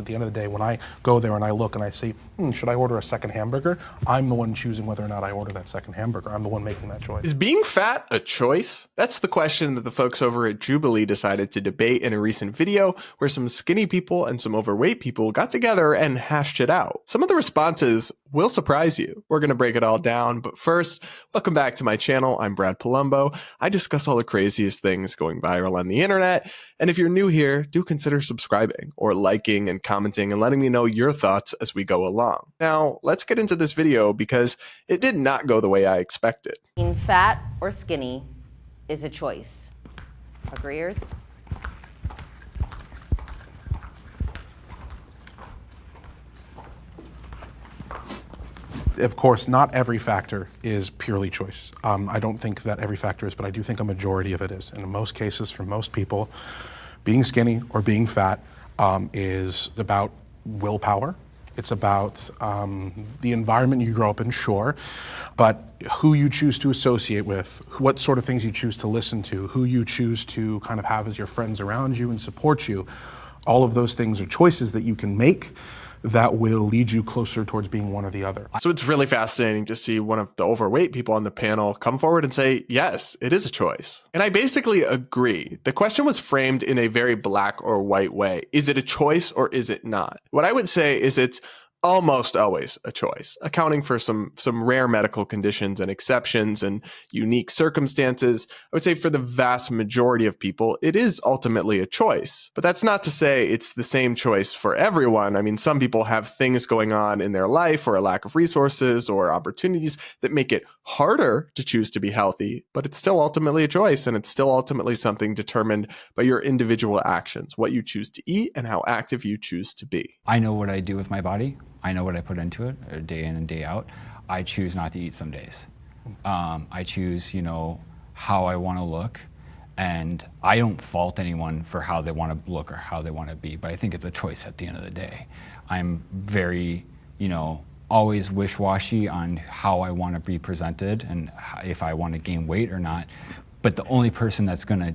the end of the day, when I go there and I look and I see, should I order a second hamburger? I'm the one choosing whether or not I order that second hamburger. I'm the one making that choice. Is being fat a choice? That's the question that the folks over at Jubilee decided to debate in a recent video where some skinny people and some overweight people got together and hashed it out. Some of the responses will surprise you. We're going to break it all down, but first, welcome back to my channel. I'm Brad Polumbo. I discuss all the craziest things going viral on the internet, and if you're new here, do consider subscribing or liking and commenting and letting me know your thoughts as we go along. Now, let's get into this video because it did not go the way I expected. Being fat or skinny is a choice. Agreeers? Of course, not every factor is purely choice. I don't think that every factor is, but I do think a majority of it is. And in most cases, for most people, being skinny or being fat is about willpower. It's about the environment you grow up in, sure, but who you choose to associate with, what sort of things you choose to listen to, who you choose to kind of have as your friends around you and support you. All of those things are choices that you can make that will lead you closer towards being one or the other. So it's really fascinating to see one of the overweight people on the panel come forward and say, yes, it is a choice. And I basically agree. The question was framed in a very black or white way. Is it a choice or is it not? What I would say is it's almost always a choice, accounting for some rare medical conditions and exceptions and unique circumstances. I would say for the vast majority of people, it is ultimately a choice. But that's not to say it's the same choice for everyone. I mean, some people have things going on in their life or a lack of resources or opportunities that make it harder to choose to be healthy, but it's still ultimately a choice, and it's still ultimately something determined by your individual actions, what you choose to eat and how active you choose to be. I know what I do with my body. I know what I put into it day in and day out. I choose not to eat some days. I choose, how I want to look, and I don't fault anyone for how they want to look or how they want to be, but I think it's a choice at the end of the day. I'm very, always wish-washy on how I want to be presented and if I want to gain weight or not, but the only person that's going to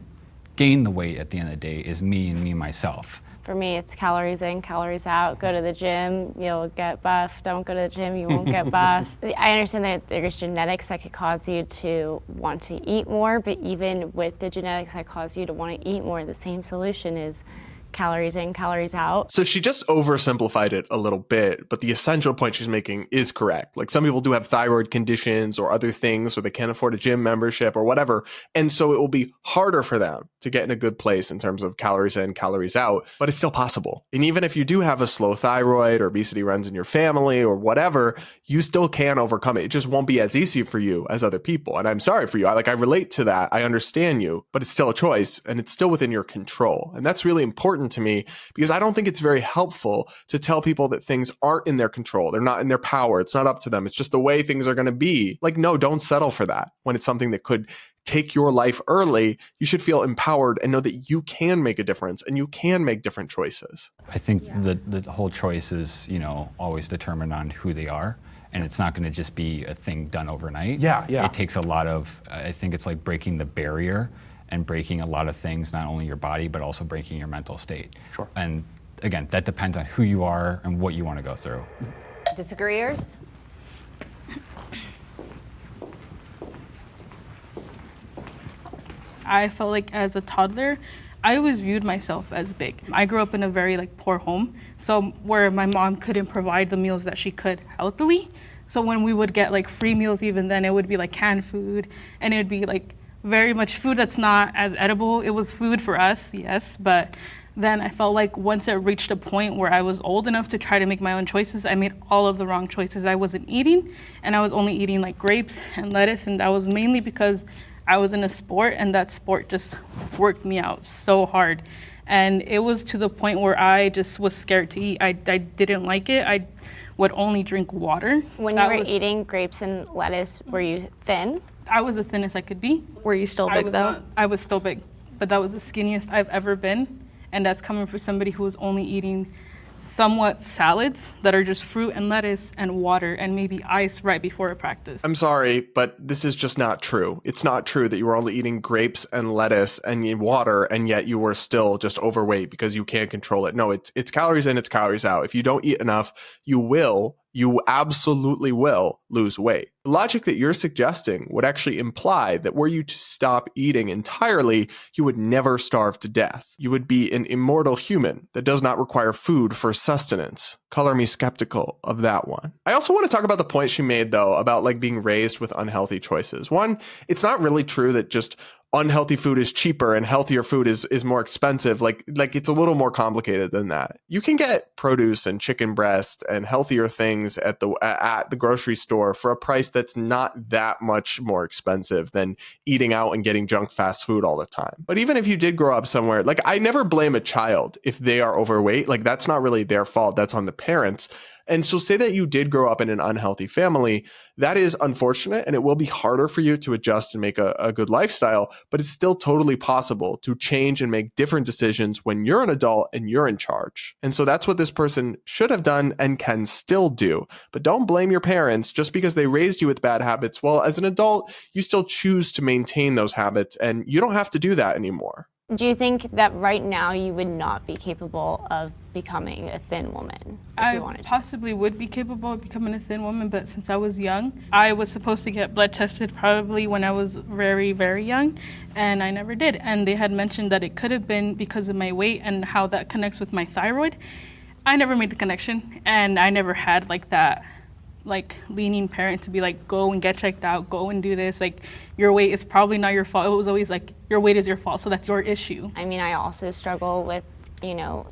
gain the weight at the end of the day is me and me myself. For me, it's calories in, calories out. Go to the gym, you'll get buff. Don't go to the gym, you won't get buff. I understand that there's genetics that could cause you to want to eat more, but even with the genetics that cause you to want to eat more, the same solution is calories in, calories out. So she just oversimplified it a little bit, but the essential point she's making is correct. Like, some people do have thyroid conditions or other things, or they can't afford a gym membership or whatever. And so it will be harder for them to get in a good place in terms of calories in, calories out, but it's still possible. And even if you do have a slow thyroid or obesity runs in your family or whatever, you still can overcome it. It just won't be as easy for you as other people. And I'm sorry for you. I relate to that. I understand you, but it's still a choice and it's still within your control. And that's really important to me, because I don't think it's very helpful to tell people that things aren't in their control. They're not in their power. It's not up to them. It's just the way things are going to be. Like, no, don't settle for that. When it's something that could take your life early, you should feel empowered and know that you can make a difference and you can make different choices. I think the whole choice is, always determined on who they are. And it's not going to just be a thing done overnight. Yeah. It takes a lot of, I think it's like breaking the barrier and breaking a lot of things, not only your body, but also breaking your mental state. Sure. And again, that depends on who you are and what you want to go through. Disagreeers? I felt like as a toddler, I always viewed myself as big. I grew up in a very poor home, so where my mom couldn't provide the meals that she could healthily. So when we would get free meals, even then, it would be canned food, and it would be very much food that's not as edible. It was food for us, yes, but then I felt like once it reached a point where I was old enough to try to make my own choices, I made all of the wrong choices. I wasn't eating, and I was only eating grapes and lettuce, and that was mainly because I was in a sport, and that sport just worked me out so hard. And it was to the point where I just was scared to eat. I didn't like it. I would only drink water. When you were eating grapes and lettuce, were you thin? I was the thinnest I could be. Were you still big though? I was still big, but that was the skinniest I've ever been. And that's coming from somebody who was only eating somewhat salads that are just fruit and lettuce and water and maybe ice right before a practice. I'm sorry, but this is just not true. It's not true that you were only eating grapes and lettuce and water, and yet you were still just overweight because you can't control it. No, it's calories in, it's calories out. If you don't eat enough, you absolutely will lose weight. The logic that you're suggesting would actually imply that were you to stop eating entirely, you would never starve to death. You would be an immortal human that does not require food for sustenance. Color me skeptical of that one. I also want to talk about the point she made, though, about like being raised with unhealthy choices. One, it's not really true that just unhealthy food is cheaper and healthier food is more expensive. Like it's a little more complicated than that. You can get produce and chicken breast and healthier things at the grocery store for a price that's not that much more expensive than eating out and getting junk fast food all the time. But even if you did grow up somewhere, like I never blame a child if they are overweight. Like that's not really their fault. That's on the parents. And so say that you did grow up in an unhealthy family, that is unfortunate, and it will be harder for you to adjust and make a good lifestyle, but it's still totally possible to change and make different decisions when you're an adult and you're in charge. And so that's what this person should have done and can still do. But don't blame your parents just because they raised you with bad habits. Well, as an adult, you still choose to maintain those habits, and you don't have to do that anymore. Do you think that right now you would not be capable of becoming a thin woman if you wanted to? I possibly would be capable of becoming a thin woman, but since I was young, I was supposed to get blood tested probably when I was very, very young, and I never did. And they had mentioned that it could have been because of my weight and how that connects with my thyroid. I never made the connection, and I never had like that leaning parent to be like, go and get checked out, go and do this, like your weight is probably not your fault. It was always like, your weight is your fault, so that's your issue. I mean, I also struggle with,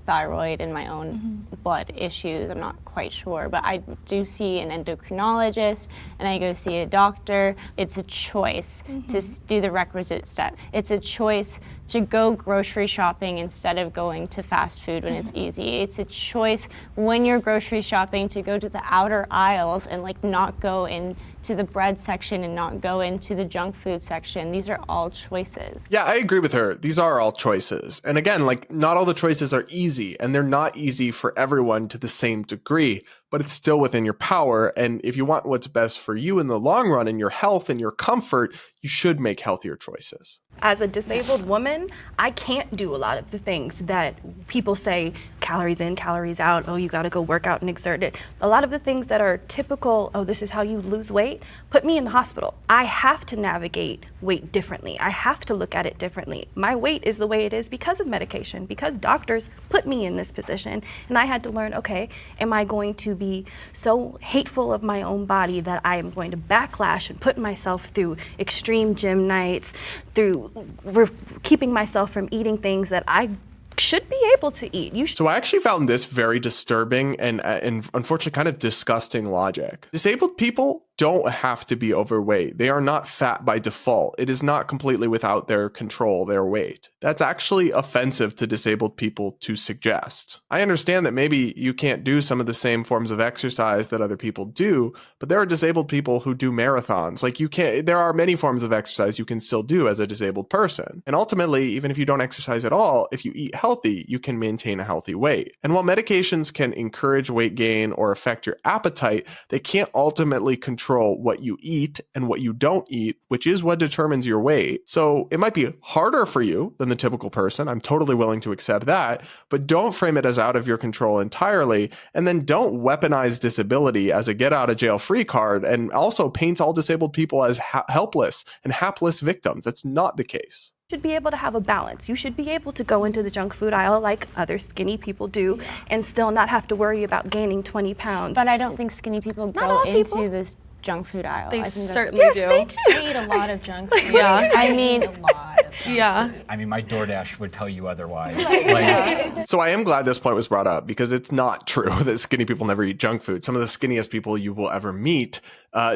thyroid and my own blood issues. I'm not quite sure, but I do see an endocrinologist and I go see a doctor. It's a choice to do the requisite steps. It's a choice to go grocery shopping instead of going to fast food when it's easy. It's a choice when you're grocery shopping to go to the outer aisles and not go into the bread section and not go into the junk food section. These are all choices. Yeah, I agree with her. These are all choices. And again, not all the choices are easy, and they're not easy for everyone to the same degree, but it's still within your power. And if you want what's best for you in the long run and your health and your comfort, you should make healthier choices. As a disabled woman, I can't do a lot of the things that people say, calories in, calories out, oh, you gotta go work out and exert it. A lot of the things that are typical, oh, this is how you lose weight, put me in the hospital. I have to navigate weight differently. I have to look at it differently. My weight is the way it is because of medication, because doctors put me in this position. And I had to learn, okay, am I going to be so hateful of my own body that I am going to backlash and put myself through extreme gym nights, through keeping myself from eating things that I should be able to eat. So I actually found this very disturbing and unfortunately kind of disgusting logic. Disabled people don't have to be overweight. They are not fat by default. It is not completely without their control, their weight. That's actually offensive to disabled people to suggest. I understand that maybe you can't do some of the same forms of exercise that other people do, but there are disabled people who do marathons. There are many forms of exercise you can still do as a disabled person. And ultimately, even if you don't exercise at all, if you eat healthy, you can maintain a healthy weight. And while medications can encourage weight gain or affect your appetite, they can't ultimately control what you eat and what you don't eat, which is what determines your weight. So it might be harder for you than the typical person. I'm totally willing to accept that, but don't frame it as out of your control entirely. And then don't weaponize disability as a get out of jail free card and also paint all disabled people as helpless and hapless victims. That's not the case. Should be able to have a balance. You should be able to go into the junk food aisle like other skinny people do and still not have to worry about gaining 20 pounds. But I don't think skinny people go into this junk food aisle. They I think certainly do. They do. I eat a lot of junk food. Yeah. I mean, a lot of junk Yeah. I mean, my DoorDash would tell you otherwise. So I am glad this point was brought up because it's not true that skinny people never eat junk food. Some of the skinniest people you will ever meet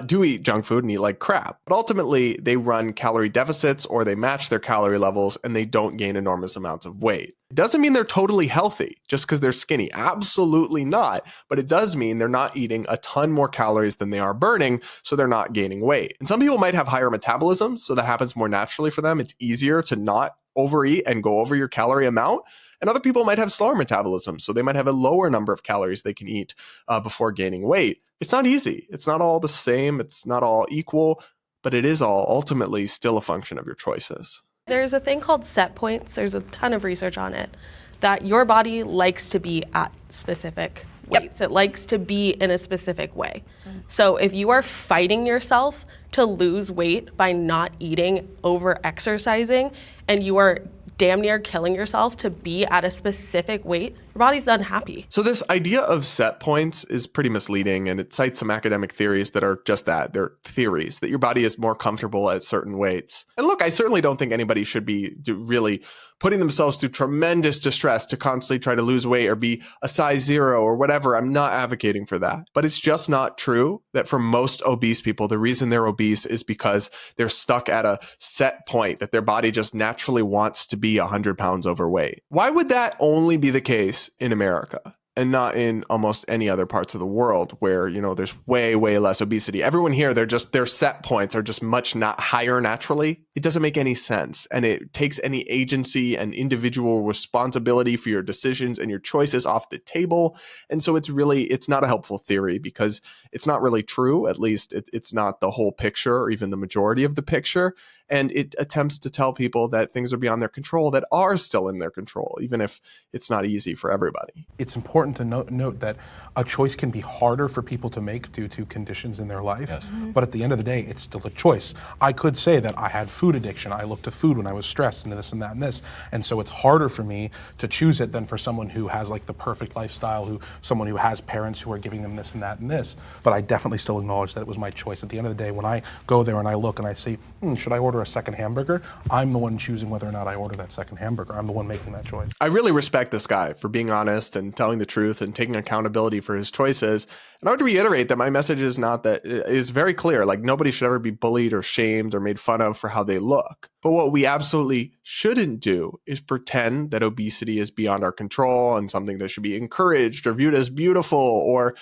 do eat junk food and eat like crap. But ultimately, they run calorie deficits or they match their calorie levels and they don't gain enormous amounts of weight. It doesn't mean they're totally healthy just because they're skinny. Absolutely not. But it does mean they're not eating a ton more calories than they are burning, so they're not gaining weight. And some people might have higher metabolism, so that happens more naturally for them. It's easier to not overeat and go over your calorie amount. And other people might have slower metabolism, so they might have a lower number of calories they can eat before gaining weight. It's not easy. It's not all the same. It's not all equal, but it is all ultimately still a function of your choices. There's a thing called set points. There's a ton of research on it, that your body likes to be at specific weights. It likes to be in a specific way. So if you are fighting yourself to lose weight by not eating, over exercising, and you are damn near killing yourself to be at a specific weight, your body's unhappy. So this idea of set points is pretty misleading, and it cites some academic theories that are just that. They're theories, that your body is more comfortable at certain weights. And look, I certainly don't think anybody should be really putting themselves through tremendous distress to constantly try to lose weight or be a size 0 or whatever. I'm not advocating for that. But it's just not true that for most obese people, the reason they're obese is because they're stuck at a set point, that their body just naturally wants to be 100 pounds overweight. Why would that only be the case in America and not in almost any other parts of the world where, you know, there's way, way less obesity? Everyone here, their set points are just much not higher naturally. It doesn't make any sense. And it takes any agency and individual responsibility for your decisions and your choices off the table. And so it's not a helpful theory because it's not really true. At least it's not the whole picture or even the majority of the picture. And it attempts to tell people that things are beyond their control that are still in their control, even if it's not easy for everybody. It's important to note that a choice can be harder for people to make due to conditions in their life. Yes. But at the end of the day, it's still a choice. I could say that I had food addiction. I looked to food when I was stressed and this and that and this. And so it's harder for me to choose it than for someone who has like the perfect lifestyle, someone who has parents who are giving them this and that and this. But I definitely still acknowledge that it was my choice. At the end of the day, when I go there and I look and I see, should I order a second hamburger? I'm the one choosing whether or not I order that second hamburger. I'm the one making that choice. I really respect this guy for being honest and telling the truth and taking accountability for his choices. And I would reiterate that my message is very clear. Like, nobody should ever be bullied or shamed or made fun of for how they look. But what we absolutely shouldn't do is pretend that obesity is beyond our control and something that should be encouraged or viewed as beautiful, or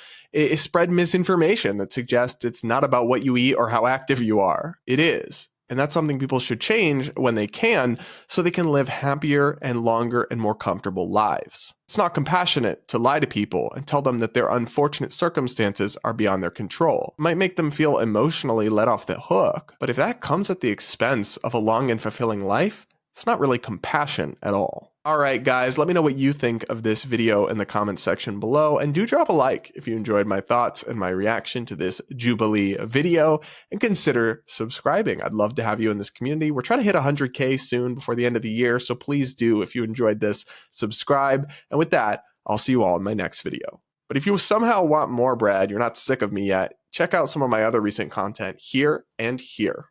spread misinformation that suggests it's not about what you eat or how active you are. It is. And that's something people should change when they can, so they can live happier and longer and more comfortable lives. It's not compassionate to lie to people and tell them that their unfortunate circumstances are beyond their control. It might make them feel emotionally let off the hook, but if that comes at the expense of a long and fulfilling life, it's not really compassion at all. All right, guys, let me know what you think of this video in the comments section below, and do drop a like if you enjoyed my thoughts and my reaction to this Jubilee video, and consider subscribing. I'd love to have you in this community. We're trying to hit 100K soon before the end of the year, so please do, if you enjoyed this, subscribe. And with that, I'll see you all in my next video. But if you somehow want more, Brad, you're not sick of me yet, check out some of my other recent content here and here.